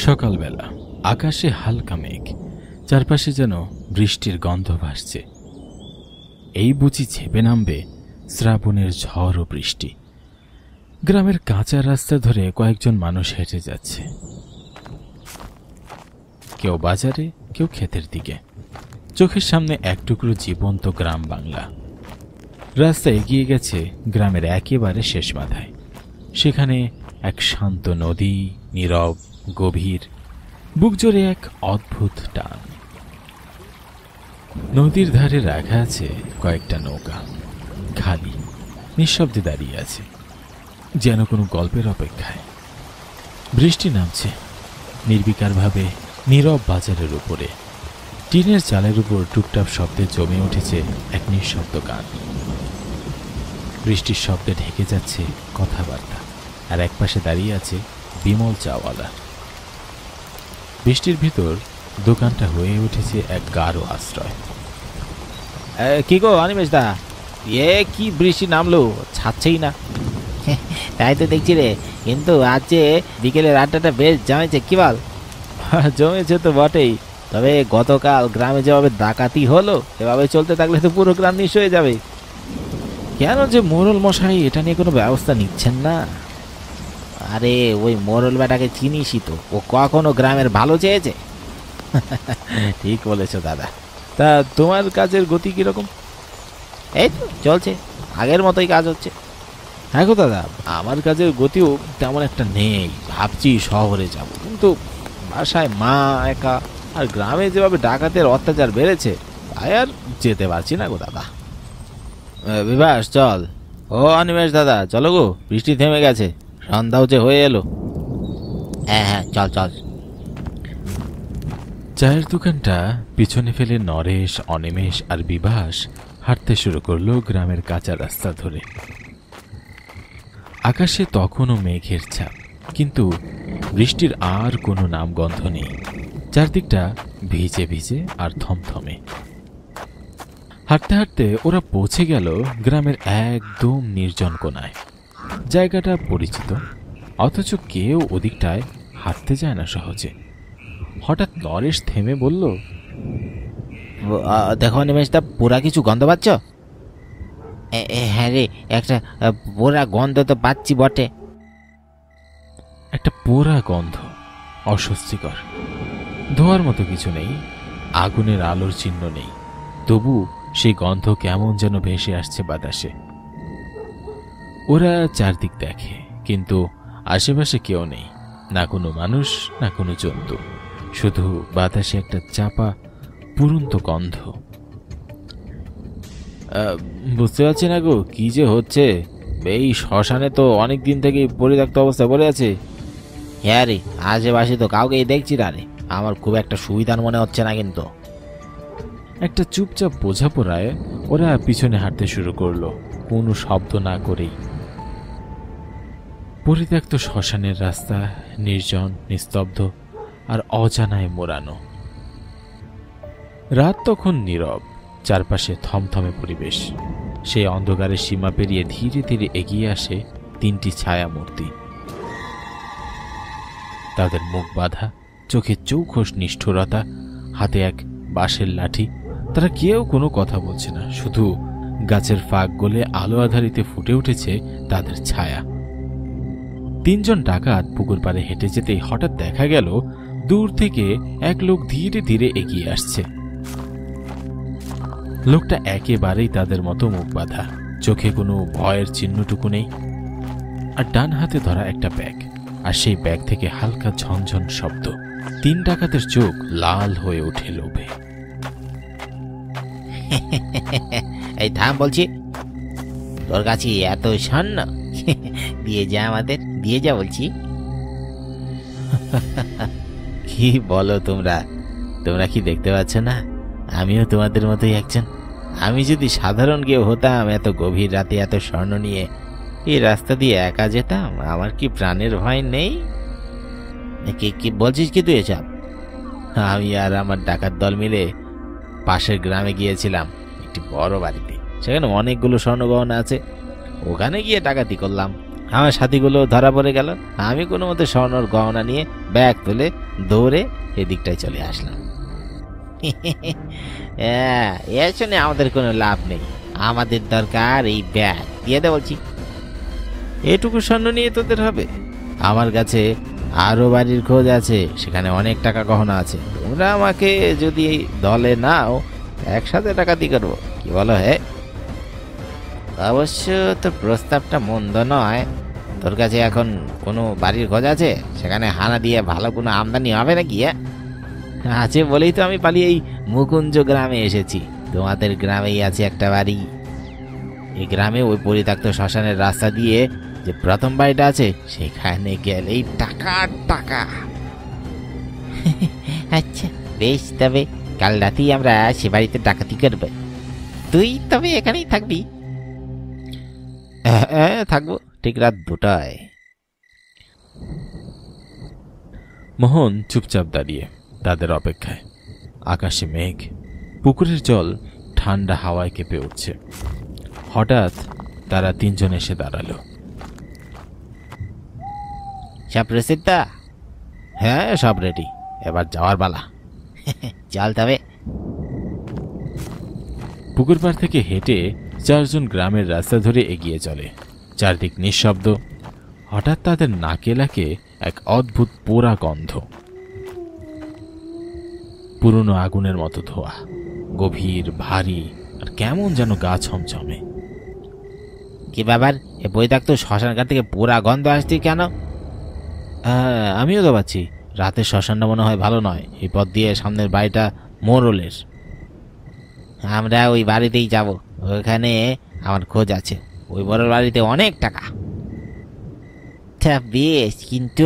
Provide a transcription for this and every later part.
সকালবেলা আকাশে হালকা মেঘ, চারপাশে যেন বৃষ্টির গন্ধ ভাসছে। এই বুঝি ছেপে নামবে শ্রাবণের ঝড় ও বৃষ্টি। গ্রামের কাঁচা রাস্তা ধরে কয়েকজন মানুষ হেঁটে যাচ্ছে, কেউ বাজারে, কেউ ক্ষেতের দিকে। চোখের সামনে এক টুকরো জীবন্ত গ্রাম বাংলা। রাস্তা এগিয়ে গেছে গ্রামের একেবারে শেষ মাথায়। সেখানে এক শান্ত নদী, নীরব, গভীর, বুক জোরে এক অদ্ভুত টান। নদীর ধারে রাখা আছে কয়েকটা নৌকা, খালি, নিঃশব্দে দাঁড়িয়ে আছে, যেন কোনো গল্পের অপেক্ষায়। বৃষ্টি নামছে নির্বিকারভাবে নীরব বাজারের উপরে। টিনের চালের উপর টুকটাপ শব্দে জমে উঠেছে এক নিঃশব্দ গান। বৃষ্টির শব্দে ঢেকে যাচ্ছে কথাবার্তা, আর একপাশে দাঁড়িয়ে আছে বিমল চাওয়ালা। বৃষ্টির ভিতর দোকানটা হয়ে উঠেছে এক গাঢ় আশ্রয়। কি গো অনিমেষ দা, কি বৃষ্টি নামলো, ছাড়ছেই না। তাই তো দেখছি রে, কিন্তু আজ যে বিকেলের আড্ডাটা বেশ জমেছে, কি বল? জমেছে তো বটেই, তবে গতকাল গ্রামে যেভাবে ডাকাতি হলো, এভাবে চলতে থাকলে তো পুরো গ্রাম নিঃস্ব হয়ে যাবে। কেন যে মোড়ল মশাই এটা নিয়ে কোনো ব্যবস্থা নিচ্ছেন না? আরে ওই মোড়ল বেটাকে চিনিসই তো, ও কখনো গ্রামের ভালো চেয়েছে? ঠিক বলেছো দাদা। তা তোমার কাজের গতি কিরকম? এই তো চলছে, আগের মতোই কাজ হচ্ছে। হ্যাঁ গো দাদা, আমার কাজের গতিও তেমন একটা নেই। ভাবছি শহরে যাব, কিন্তু বাসায় মা একা, আর গ্রামে যেভাবে ডাকাতের অত্যাচার বেড়েছে, তাই আর যেতে পারছি না গো দাদা। বিভাস চল। ও অনিমেষ দাদা, চলো গো, বৃষ্টি থেমে গেছে, সন্ধ্যাও যে হয়ে এলো। হ্যাঁ হ্যাঁ, চল চল। চায়ের দোকানটা পিছনে ফেলে নরেশ, অনিমেষ আর বিভাস হাঁটতে শুরু করলো গ্রামের কাঁচা রাস্তা ধরে। আকাশে তখনও মেঘের ছাপ, কিন্তু বৃষ্টির আর কোনো নামগন্ধ নেই। চারদিকটা ভিজে ভিজে আর থমথমে। হাঁটতে হাঁটতে ওরা পৌঁছে গেল গ্রামের একদম নির্জন কোনায়। জায়গাটা পরিচিত, অথচ কেউ ওদিকটায় হাঁটতে যায় না সহজে। হঠাৎ নরেশ থেমে বলল, দেখো অনিমেষদা, পোড়া কিছু গন্ধ পাচ্ছ? হ্যাঁ রে, একটা পোড়া গন্ধ তো পাচ্ছি বটে। একটা পোড়া গন্ধ, অস্বস্তিকর। ধোয়ার মতো কিছু নেই, আগুনের আলোর চিহ্ন নেই, তবু সেই গন্ধ কেমন যেন ভেসে আসছে বাতাসে। ওরা চারদিক দেখে, কিন্তু আশেপাশে কেউ নেই, না কোনো মানুষ, না কোনো জন্তু, শুধু বাতাসে একটা চাপা পুরন্ত গন্ধ। বুঝতে পারছি না গো, কি যে হচ্ছে। এই শ্মশানে তো অনেক দিন থেকে পরিত্যক্ত অবস্থা পড়ে আছে। হ্যাঁ রে, আশেপাশে তো কাউকেই দেখছি না রে। আমার খুব একটা সুবিধার মনে হচ্ছে না। কিন্তু একটা চুপচাপ বোঝাপড়ায় ওরা পিছনে হাঁটতে শুরু করলো, কোনো শব্দ না করেই। পরিত্যক্ত শ্মশানের রাস্তা নির্জন, নিস্তব্ধ আর অজানায় মোড়ানো। রাত তখন নীরব, চারপাশে থমথমে পরিবেশ। সেই অন্ধকারের সীমা পেরিয়ে ধীরে ধীরে এগিয়ে আসে তিনটি ছায়া মূর্তি। তাদের মুখ বাঁধা, চোখে চৌখস নিষ্ঠুরতা, হাতে এক বাঁশের লাঠি। তারা কেউ কোনো কথা বলছে না, শুধু গাছের ফাঁক গলে আলো আধারিতে ফুটে উঠেছে তাদের ছায়া। তিনজন ডাকাত পুকুর পাড়ে হেঁটে যেতেই হঠাৎ দেখা গেল দূর থেকে এক লোক ধীরে ধীরে এগিয়ে আসছে। লোকটা একেবারেই তাদের মতো মুখ বাঁধা, চোখে কোনো ভয়ের চিহ্নটুকু নেই, আর ডান হাতে ধরা একটা ব্যাগ, আর সেই ব্যাগ থেকে হালকা ঝনঝন শব্দ। তিন ডাকাতের চোখ লাল হয়ে ওঠে লোভে। এই থাম বলছি, তোর কাছে এত স্বর্ণ, দিয়ে যা, আমাদের দিয়ে যা বলছি। কি বলো তোমরা? তোমরা কি দেখতে পাচ্ছ না, আমিও তোমাদের মতোই একজন? আমি যদি সাধারণ কেউ হতাম, এত গভীর রাতে এত স্বর্ণ নিয়ে এই রাস্তা দিয়ে একা যেতাম? আমার কি প্রাণের ভয় নেই? কি বলছিস কি তুই এসব? আমি আর আমার ডাকাত দল মিলে পাশের গ্রামে গিয়েছিলাম একটি বড় বাড়িতে। সেখানে অনেকগুলো স্বর্ণ গহনা আছে। ওখানে গিয়ে ডাকাতি করলাম, আমার সাথীগুলো ধরা পড়ে গেল। আমি কোনো মতে স্বর্ণর গহনা নিয়ে ব্যাগ তুলে দৌড়ে এদিকটায় চলে আসলাম। এ শুনে আমাদের কোনো লাভ নেই, আমাদের দরকার এই ব্যাগ, দিয়ে দে বলছি। এটুকু স্বর্ণ নিয়ে তোদের হবে? আমার কাছে আরো বাড়ির খোঁজ আছে, সেখানে অনেক টাকা গহনা আছে। তোমরা আমাকে যদি দলে নাও, একসাথে ডাকাতি করবো, কি বলো? অবশ্য তোর প্রস্তাবটা মন্দ নয়। তোর কাছে এখন কোনো বাড়ির খোঁজ আছে? সেখানে হানা দিয়ে ভালো কোনো আমদানি হবে নাকি? আছে বলেই তো আমি পালিয়ে এই মুকুঞ্জ গ্রামে এসেছি। তোমাদের গ্রামেই আছে একটা বাড়ি। এই গ্রামে ওই পরিত্যক্ত শ্মশানের রাস্তা দিয়ে যে প্রথম বাড়িটা আছে, সেখানে গেলেই টাকা টাকা। আচ্ছা বেশ, তবে কাল রাতেই আমরা সে বাড়িতে ডাকাতি করব। তুই তবে এখানেই থাকবি? হ্যাঁ থাকবো, ঠিক রাত 2টায়। মোহন চুপচাপ দাঁড়িয়ে তাদের অপেক্ষায়। আকাশে মেঘ, পুকুরের জল ঠান্ডা হাওয়ায় কেঁপে উঠছে। হঠাৎ তারা 3জন এসে দাঁড়ালো। সব প্রসিদ্ধ? হ্যাঁ সব রেডি, এবার যাওয়ার পালা। চল তবে। পুকুর পাড় থেকে হেঁটে 4জন গ্রামের রাস্তা ধরে এগিয়ে চলে। চারদিক নিঃশব্দ। হঠাৎ তাদের নাকে লাগে এক অদ্ভুত পোড়া গন্ধ। পুরনো আগুনের মতো ধোয়া, গভীর, ভারী, আর কেমন যেন গা ছমছমে। কি ব্যাপার, এ বৈদাক্ত শ্মশানঘাট থেকে পোড়া গন্ধ আসছে কেন? আমিও তো পাচ্ছি। রাতের শ্মশানটা মনে হয় ভালো নয়। এই পথ দিয়ে সামনের বাড়িটা মোরলের। আমরা ওই বাড়িতেই যাব, ওখানে আমার খোঁজ আছে। ওই বড় বাড়িতে অনেক টাকা। বেশ, কিন্তু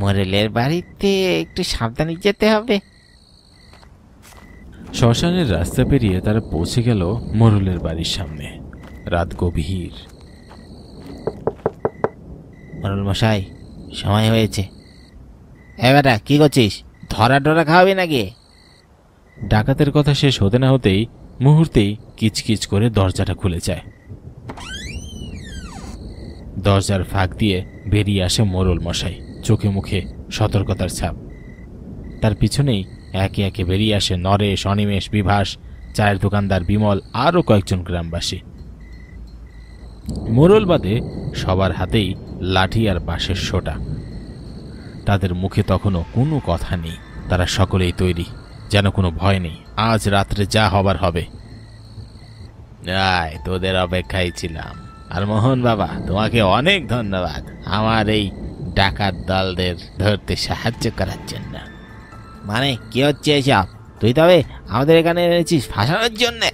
মোরেলের বাড়িতে একটু সাবধানে যেতে হবে। শ্মশানের রাস্তা পেরিয়ে তারা পৌঁছে গেল মোরলের বাড়ির সামনে। রাত গভীর। মোরল মশাই, সময় হয়েছে। বেটা কি করছিস? ধরা টরা খাওয়াবি নাকি? ডাকাতের কথা শেষ হতে না হতেই মুহূর্তেই কিচকিচ করে দরজাটা খুলে যায়। দরজার ফাঁক দিয়ে বেরিয়ে আসে মোরল মশাই, চোখে মুখে সতর্কতার ছাপ। তার পিছনেই একে একে বেরিয়ে আসে নরেশ, অনিমেষ, বিভাস, চায়ের দোকানদার বিমল, আরও কয়েকজন গ্রামবাসী। মোরল বাদে সবার হাতেই লাঠি আর বাঁশের সোটা। তাদের মুখে তখনও কোনো কথা নেই। তারা সকলেই তৈরি, যেন কোনো ভয় নেই। আজ রাত্রে যা হবার হবে। তোদের অপেক্ষায় ছিলাম। আর মোহন বাবা, তোমাকে অনেক ধন্যবাদ আমার এই ডাকাত দলদের ধরতে সাহায্য করার জন্য। মানে কি হচ্ছে এসব? তুই তবে আমাদের এখানে এনেছিস ফাঁসানোর জন্যে?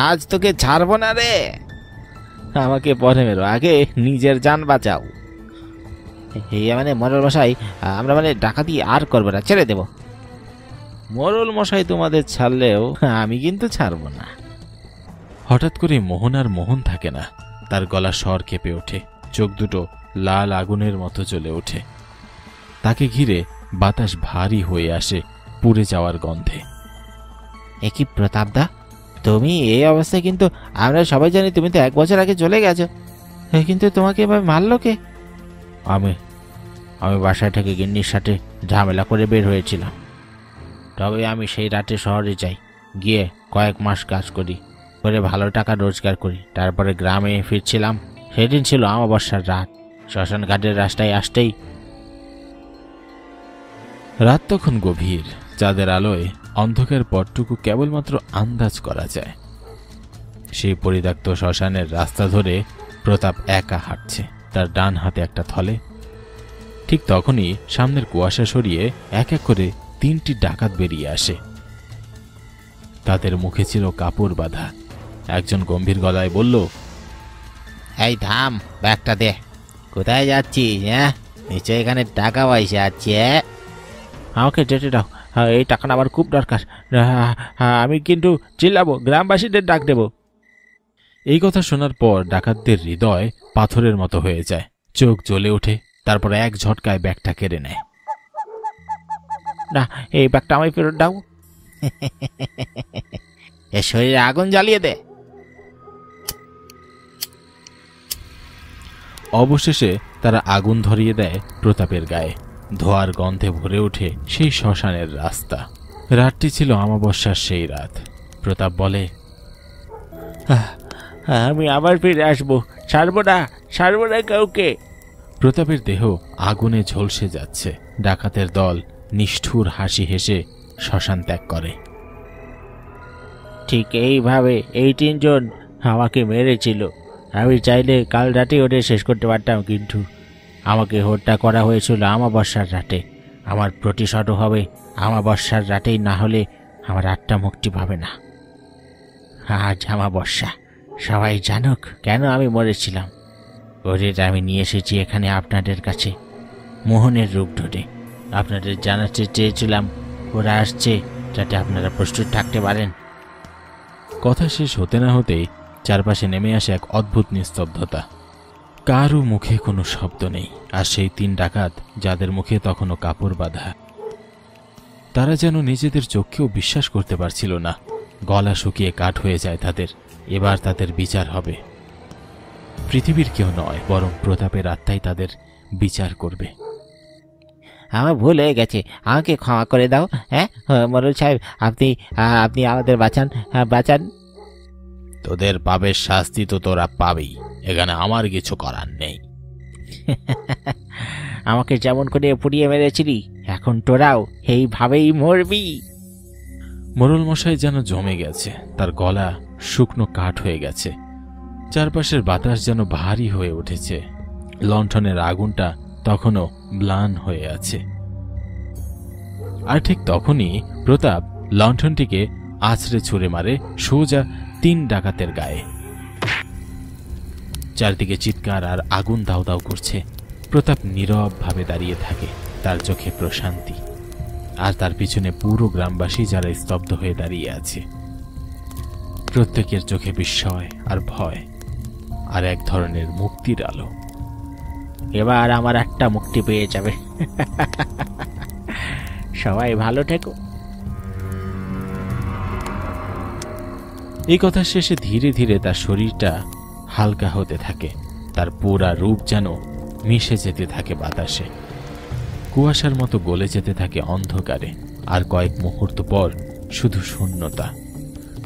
আজ তোকে ছাড়বো না রে। আমাকে পরে মেরো, আগে নিজের জান বাঁচাও। মানে মোরল মশাই, আমরা মানে ডাকাতি আর করবো না, ছেড়ে দেব। মোরল মশাই তোমাদের ছাড়লেও আমি কিন্তু ছাড়বো না। হঠাৎ করে মোহন আর মোহন থাকে না। তার গলা স্বর কেঁপে ওঠে, চোখ দুটো লাল আগুনের মতো জ্বলে ওঠে। তাকে ঘিরে বাতাস ভারী হয়ে আসে পুড়ে যাওয়ার গন্ধে। এ কি প্রতাপদা, তুমি এই অবস্থায়? কিন্তু আমরা সবাই জানি তুমি তো 1 বছর আগে চলে গেছো। কিন্তু তোমাকে এবার মারলো কে? আমি বাসায় থেকে গিন্নির সাথে ঝামেলা করে বের হয়েছিলাম। তবে আমি সেই রাতে শহরে যাই, গিয়ে কয়েক মাস কাজ করি, করে ভালো টাকা রোজগার করি। তারপরে গ্রামে ফিরছিলাম। সেদিন ছিল অমাবস্যার রাত। শ্মশান ঘাটের রাস্তায় আসতেই রাত তখন গভীর। চাঁদের আলোয় অন্ধকার পথটুকু কেবলমাত্র আন্দাজ করা যায়। সেই পরিত্যক্ত শ্মশানের রাস্তা ধরে প্রতাপ একা হাঁটছে, তার ডান হাতে একটা থলে। ঠিক তখনই সামনের কুয়াশা সরিয়ে এক এক করে 3টি ডাকাত বেরিয়ে আসে। তাদের মুখে ছিল কাপড় বাঁধা। একজন গম্ভীর গলায় বলল, এই থাম, ব্যাগটা দে। কোথায় যাচ্ছিস? নিশ্চয় এখানে টাকা পয়সা আছে। আমাকে যেতে দাও, এই টাকাটা আমার খুব দরকার। আমি কিন্তু চিল্লাবো, গ্রামবাসীদের ডাক দেব। এই কথা শোনার পর ডাকাতদের হৃদয় পাথরের মতো হয়ে যায়, চোখ জ্বলে ওঠে। তারপর এক ঝটকায় ব্যাগটা কেড়ে নেয়। না, এই ব্যাগটা আমায় ফেরত দাও। এ শরীরে আগুন জ্বালিয়ে দে। অবশেষে তারা আগুন ধরিয়ে দেয় প্রতাপের গায়ে। ধোঁয়ার গন্ধে ভরে ওঠে সেই শ্মশানের রাস্তা। রাতটি ছিল অমাবস্যার সেই রাত। প্রতাপ বলে, আমি আবার ফিরে আসবো, ছাড়বো না কাউকে। প্রতাপের দেহ আগুনে ঝলসে যাচ্ছে। ডাকাতের দল নিষ্ঠুর হাসি হেসে শ্মশান ত্যাগ করে। ঠিক এইভাবে এই 3 জন আমাকে মেরেছিল। আমি চাইলে কাল রাতে ওদের শেষ করতে পারতাম, কিন্তু আমাকে হত্যা করা হয়েছিল অমাবস্যার রাতে। আমার প্রতিশোধ হবে অমাবস্যার রাতেই, না হলে আমার আত্মা মুক্তি পাবে না। আজ অমাবস্যা, সবাই জানুক কেন আমি মরেছিলাম। ওদের আমি নিয়ে এসেছি এখানে আপনাদের কাছে মোহনের রূপ ধরে। আপনাদের জানাতে চেয়েছিলাম ওরা আসছে, যাতে আপনারা প্রস্তুত থাকতে পারেন। কথা শেষ হতে না হতেই চারপাশে নেমে আসে এক অদ্ভুত নিস্তব্ধতা। কারও মুখে কোনো শব্দ নেই। আর সেই 3 ডাকাত, যাদের মুখে তখনও কাপড় বাঁধা, তারা যেন নিজেদের চোখকেও বিশ্বাস করতে পারছিল না। গলা শুকিয়ে কাঠ হয়ে যায় তাদের। এবার তাদের বিচার হবে। পৃথিবীর কেউ নয়, বরং প্রতাপের আত্মাই তাদের বিচার করবে। আমার ভুল হয়ে গেছে, আমাকে ক্ষমা করে দাও। হ্যাঁ মোড়ল সাহেব, আপনি আমাদের বাঁচান। তোদের পাপের শাস্তি তো তোরা পাবেই, এখানে আমার কিছু করার নেই। আমাকে যেমন করে পুড়িয়ে মেরেছিলি, এখন তোরাও এইভাবেই মরবি। মোড়ল মশাই যেন জমে গেছে। তার গলা শুকনো কাঠ হয়ে গেছে। চারপাশের বাতাস যেন ভারী হয়ে উঠেছে। লণ্ঠনের আগুনটা তখনও ম্লান হয়ে আছে। আর ঠিক তখনই প্রতাপ লণ্ঠনটিকে আছড়ে ছুঁড়ে মারে সোজা 3 ডাকাতের গায়ে। চারদিকে চিৎকার আর আগুন দাউ দাউ করছে। প্রতাপ নীরব ভাবে দাঁড়িয়ে থাকে, তার চোখে প্রশান্তি। আর তার পিছনে পুরো গ্রামবাসী, যারা স্তব্ধ হয়ে দাঁড়িয়ে আছে। প্রত্যেকের চোখে বিস্ময় আর ভয়, আর এক ধরনের মুক্তির আলো। এবার আমার একটা মুক্তি পেয়ে যাবে। সবাই ভালো থেকো। এই কথা শেষে ধীরে ধীরে তার শরীরটা হালকা হতে থাকে। তার পুরা রূপ যেন মিশে যেতে থাকে বাতাসে। কুয়াশার মতো গলে যেতে থাকে অন্ধকারে। আর কয়েক মুহূর্ত পর শুধু শূন্যতা।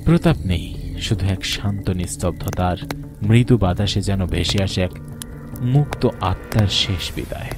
প্রতাপ নেই, শুধু এক শান্ত নিস্তব্ধতার মৃদু বাতাসে যেন ভেসে আসে এক মুক্ত আত্মার শেষ বিদায়।